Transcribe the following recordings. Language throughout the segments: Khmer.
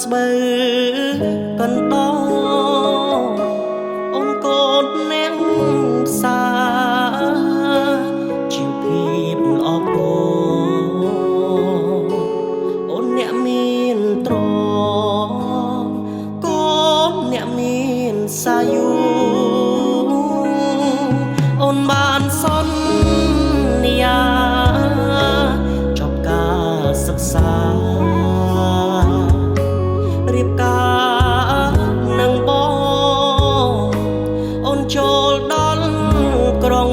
ស្បើកន្តអូនកូននាងផ្សាជីវភាពអបអូនអ្នកមានត្រកូនអ្នកមានសាយុអូនបានសន្យាចប់ការសិក្សារៀបការនឹងបងអូនចូលដល់ក្រុង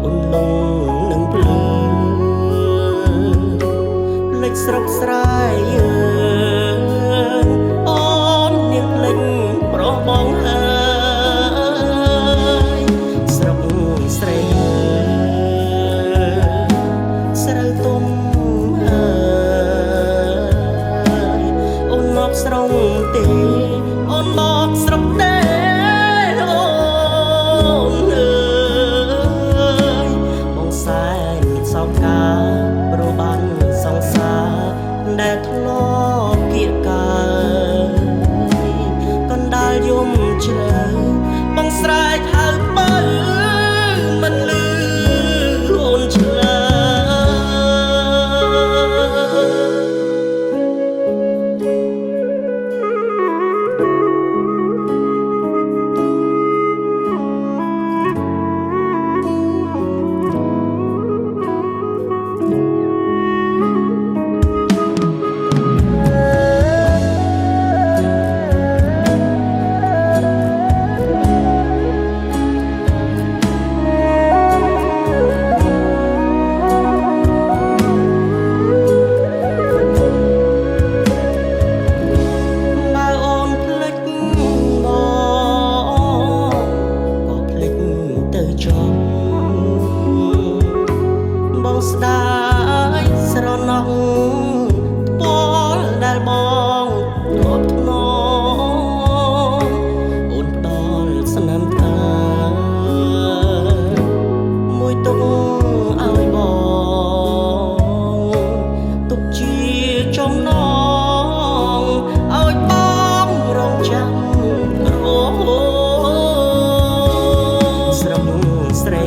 អូនលងនឹងភ្លឺភ្លេចស្រុកស្រែអូននាងភ្លេចប្រុសបងហើយស្រុកស្រីស្រូវទុំស្រុងទេអូនមកស្រុកទេអូនអើយបងសែងសោកការព្រោះបានសង្សារដែលធ្លាប់គៀកកើតកណ្ដាលយំជ្រៅបងស្រែកហៅបើមិនលឺអូនឆ្លើយបងស្ដាយស្រណោះពណ៌ដែលបងធ្លាប់ធ្នមអូនផ្ដល់ស្នាមថ្កាមួយទុកឲ្យបងទុកជាចំណងឲ្យបងរងចាំរហូតស្រុកស្រី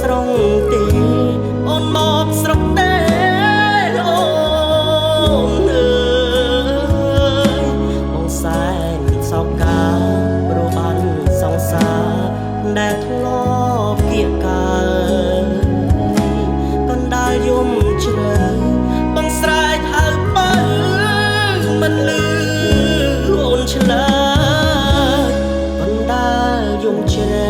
ស្រុងទេអូនមកស្រុកទេអូនអើយបងសែងសោកការព្រោះបានសង្សារដែលធ្លាប់គៀកកើតកណ្ដាលយំជ្រៅបងស្រែកហៅបើមិនលឺអូនឆ្លើយកណ្ដាលយំជ្រៅ